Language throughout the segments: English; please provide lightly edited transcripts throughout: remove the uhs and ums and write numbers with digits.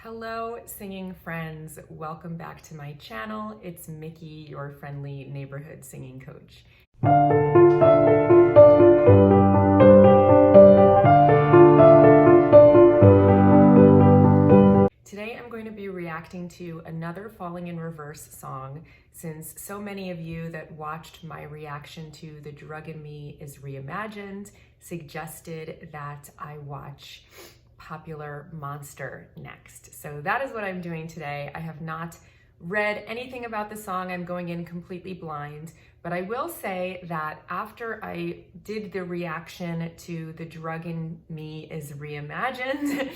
Hello, singing friends. Welcome back to my channel. It's Miki, your friendly neighborhood singing coach. Today I'm going to be reacting to another Falling in Reverse song, since so many of you that watched my reaction to The Drug in Me is Reimagined suggested that I watch Popular Monster next. So that is what I'm doing today. I have not read anything about the song. I'm going in completely blind, but I will say that after I did the reaction to The Drug in Me is Reimagined,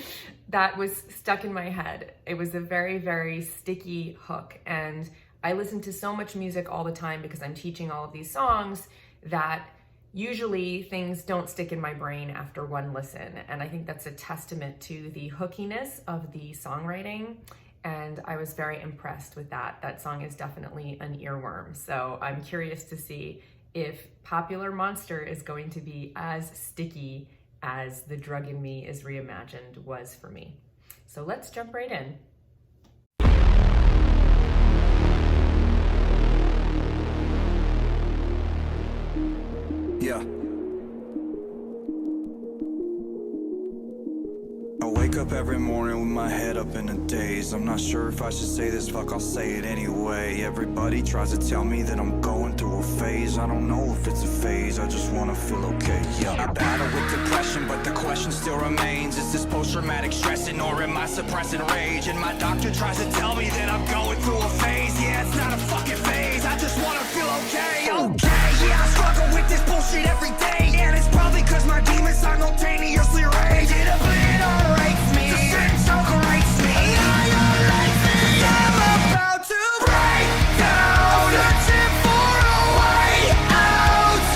that was stuck in my head. It was a very, very sticky hook. And I listen to so much music all the time because I'm teaching all of these songs that usually things don't stick in my brain after one listen. And I think that's a testament to the hookiness of the songwriting. And I was very impressed with that. That song is definitely an earworm. So I'm curious to see if Popular Monster is going to be as sticky as The Drug in Me is Reimagined was for me. So let's jump right in. Yeah. I wake up every morning with my head up in a daze. I'm not sure if I should say this, fuck, I'll say it anyway. Everybody tries to tell me that I'm going through a phase. I don't know if it's a phase, I just wanna feel okay, yeah. I battle with depression, but the question still remains. Is this post-traumatic stressing or am I suppressing rage? And my doctor tries to tell me that I'm going through a phase. Yeah, it's not a fucking phase, I just wanna feel okay, okay. Yeah, I struggle with this bullshit every day, and it's probably cause my demons simultaneously rage. It obliterates me, the sin separates me, annihilates me. I'm about to break down, searching for a way out.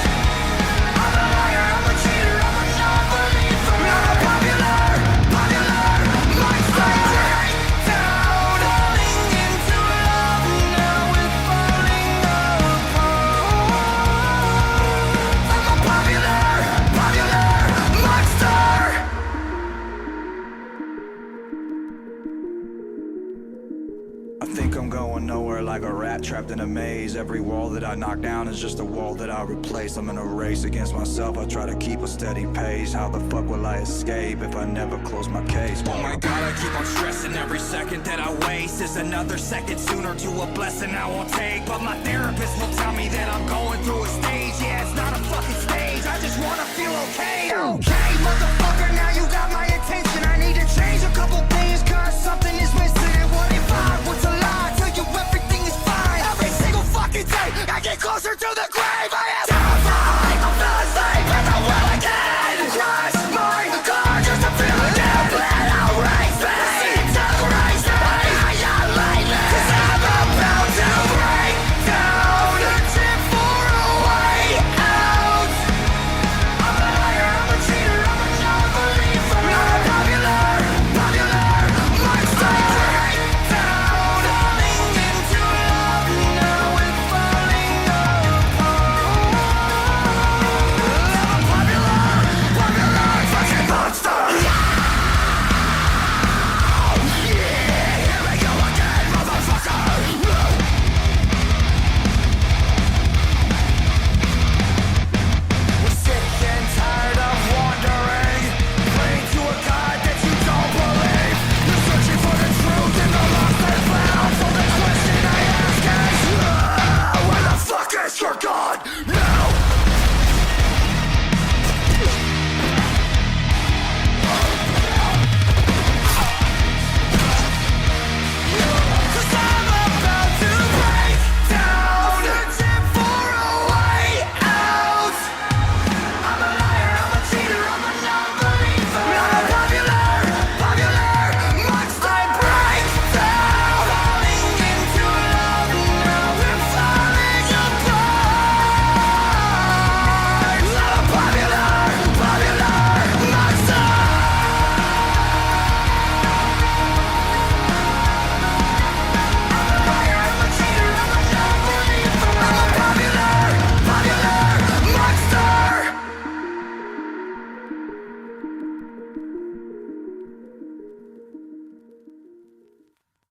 I'm a liar, I'm a cheater, I'm a non-believer. I'm a popular monster. Break down, falling into love, now we're falling apart. I'm a popular monster. I think I'm going nowhere like a rat trapped in a maze. Every wall that I knock down is just a wall that I replace. I'm in a race against myself, I try to keep a steady pace. How the fuck will I escape if I never close my case? Oh my god, I keep on stressing. Every second that I waste is another second sooner to a blessing I won't take. But my therapist will tell me that I'm going through a stage. Yeah, it's not a fucking stage, I just wanna feel okay. Okay, motherfucker, now you got my attention. I need to change a couple things cause something is missing. What if I was to lie, tell you everything is fine? Every single fucking day I get closer to the grave. I am terrified, I'm fell asleep and I will again. Crush my car just to feel again. Let out race me, separates me, annihilate me. Cause I'm about to break down, searching for a way out. I'm a liar, I'm a cheater, I'm a non-believer. I'm a popular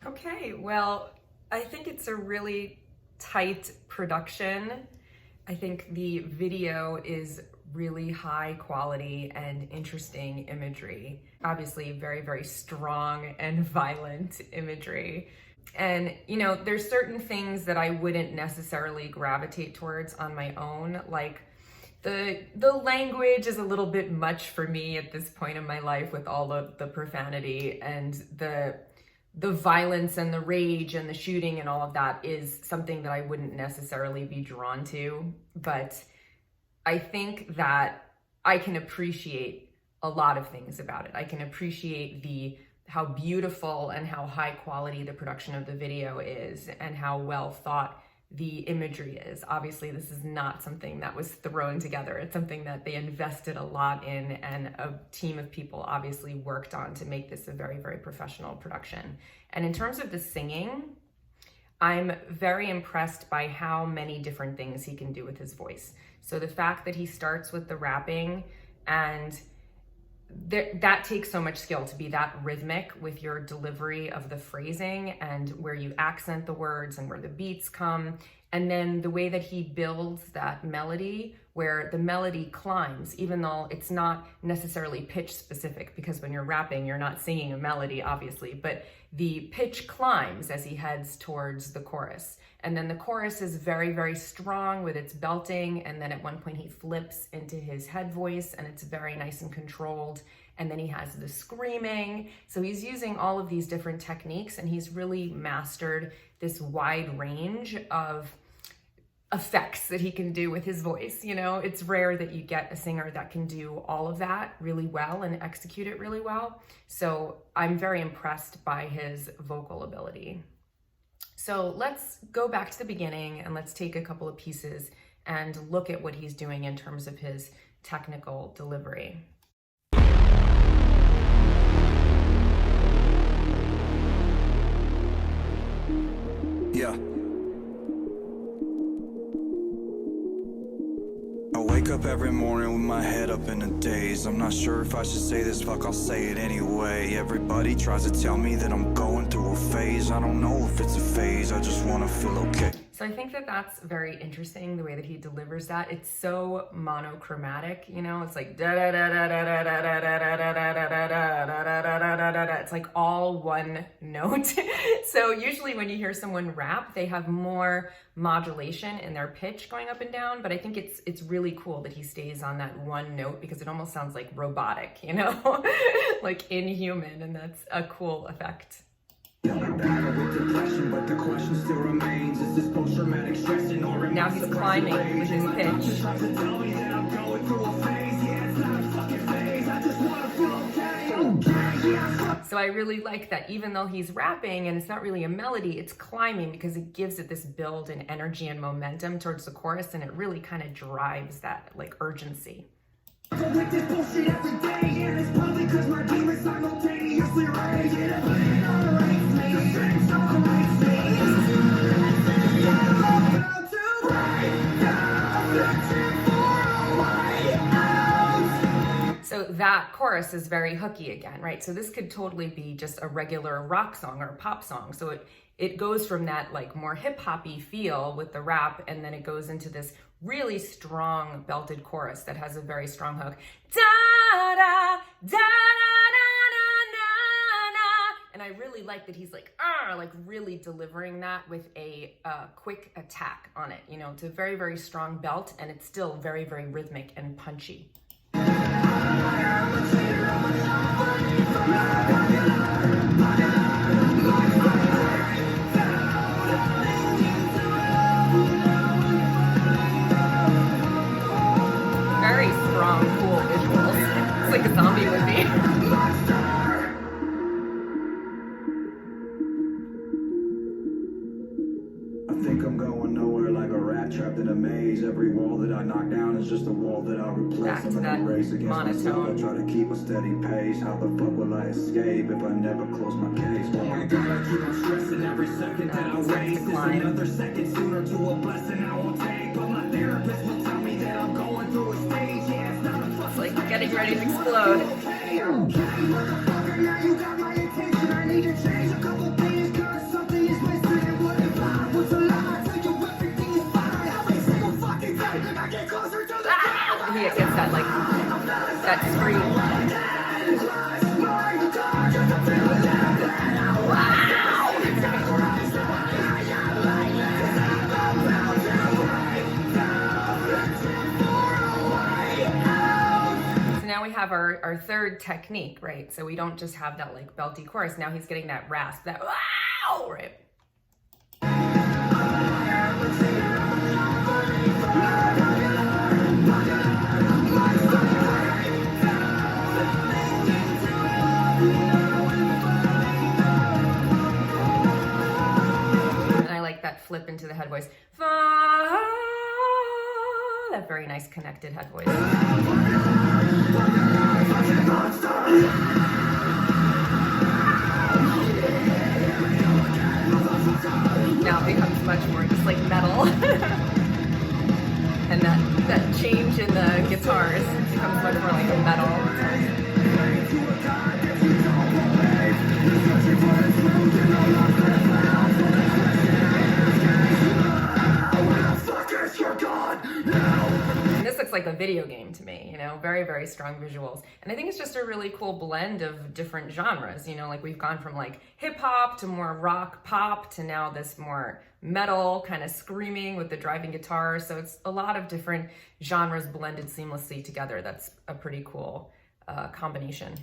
Okay, well, I think it's a really tight production. I think the video is really high quality and interesting imagery. Obviously very, very strong and violent imagery. And, you know, there's certain things that I wouldn't necessarily gravitate towards on my own, like the language is a little bit much for me at this point in my life with all of the profanity, and the violence and the rage and the shooting and all of that is something that I wouldn't necessarily be drawn to. But I think that I can appreciate a lot of things about it. I can appreciate how beautiful and how high quality the production of the video is and how well thought the imagery is. Obviously, this is not something that was thrown together. It's something that they invested a lot in, and a team of people obviously worked on to make this a very, very professional production. And in terms of the singing, I'm very impressed by how many different things he can do with his voice. So the fact that he starts with the rapping, and that takes so much skill to be that rhythmic with your delivery of the phrasing and where you accent the words and where the beats come. And then the way that he builds that melody, where the melody climbs, even though it's not necessarily pitch specific, because when you're rapping, you're not singing a melody, obviously, but the pitch climbs as he heads towards the chorus. And then the chorus is very, very strong with its belting. And then at one point he flips into his head voice and it's very nice and controlled. And then he has the screaming. So he's using all of these different techniques, and he's really mastered this wide range of effects that he can do with his voice. You know, it's rare that you get a singer that can do all of that really well and execute it really well. So I'm very impressed by his vocal ability. So let's go back to the beginning and let's take a couple of pieces and look at what he's doing in terms of his technical delivery. Yeah. I wake up every morning with my head up in a daze. I'm not sure if I should say this, fuck, I'll say it anyway. Everybody tries to tell me that I'm going through a phase. I don't know if it's a phase, I just wanna feel okay. So I think that that's very interesting, the way that he delivers that. It's so monochromatic, you know, it's like da da da da da da da da da da da da da da da da. It's like all one note. So usually when you hear someone rap, they have more modulation in their pitch going up and down, but I think it's really cool that he stays on that one note, because it almost sounds like robotic, you know, like inhuman, and that's a cool effect. Now he's climbing with his pitch. So I really like that, even though he's rapping and it's not really a melody, it's climbing because it gives it this build and energy and momentum towards the chorus, and it really kind of drives that like urgency. So that chorus is very hooky again, right? So this could totally be just a regular rock song or a pop song. So it goes from that like more hip-hoppy feel with the rap, and then it goes into this really strong belted chorus that has a very strong hook. Da da da da da da. And I really like that he's like really delivering that with a quick attack on it. You know, it's a very, very strong belt, and it's still very, very rhythmic and punchy. Very strong, cool visuals. It's like a zombie movie. Trapped in a maze, every wall that I knock down is just a wall that I replace. Back to that monotone. I try to keep a steady pace. How the fuck will I escape if I never close my case? Oh my god, I keep on stressing every second that I waste. Is another second sooner to a blessing I won't take. But my therapist will tell me that I'm going through a stage. Yeah, it's not a fuck. It's like getting ready to explode. Okay, motherfucker, now you got my attention. I need to change a couple things, cause our third technique, right? So we don't just have that like belty chorus. Now he's getting that rasp, that wow, right? And I like that flip into the head voice. That very nice connected head voice. Now it becomes much more just like metal. And that change in the guitars becomes much more like a metal. And this looks like a video game to me, you know, very, very strong visuals. And I think it's just a really cool blend of different genres, you know, like we've gone from like hip hop to more rock pop to now this more metal kind of screaming with the driving guitar. So it's a lot of different genres blended seamlessly together. That's a pretty cool combination.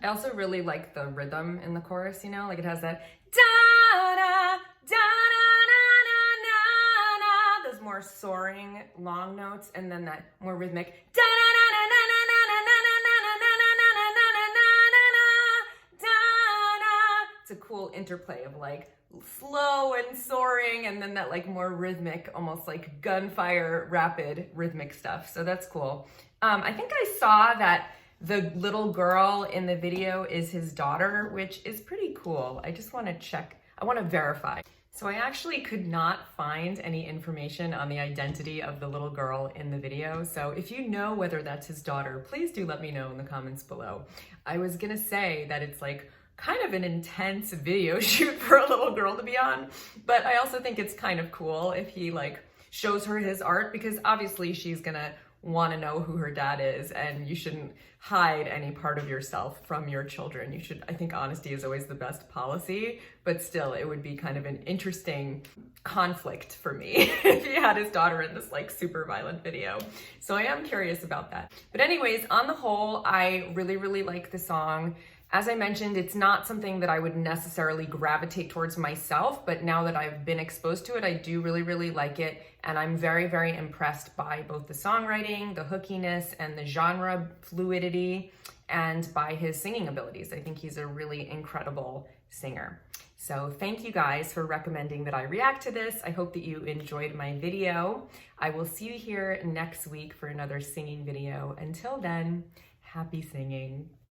I also really like the rhythm in the chorus, you know, like it has that da-da, da-da-na-na-na-na, those more soaring long notes, and then that more rhythmic da-da-na-na-na-na-na-na-na-na-na-na-na-na-na. It's a cool interplay of like slow and soaring, and then that like more rhythmic, almost like gunfire, rapid rhythmic stuff. So that's cool. I think I saw that the little girl in the video is his daughter, which is pretty cool. I just want to check, I want to verify. So I actually could not find any information on the identity of the little girl in the video. So if you know whether that's his daughter, please do let me know in the comments below. I was gonna say that it's like kind of an intense video shoot for a little girl to be on, but I also think it's kind of cool if he like shows her his art, because obviously she's gonna want to know who her dad is, and you shouldn't hide any part of yourself from your children. You should, I think honesty is always the best policy, but still it would be kind of an interesting conflict for me if he had his daughter in this like super violent video. So I am curious about that. But anyways, on the whole, I really, really like the song. As I mentioned, it's not something that I would necessarily gravitate towards myself, but now that I've been exposed to it, I do really, really like it. And I'm very, very impressed by both the songwriting, the hookiness, and the genre fluidity, and by his singing abilities. I think he's a really incredible singer. So thank you guys for recommending that I react to this. I hope that you enjoyed my video. I will see you here next week for another singing video. Until then, happy singing.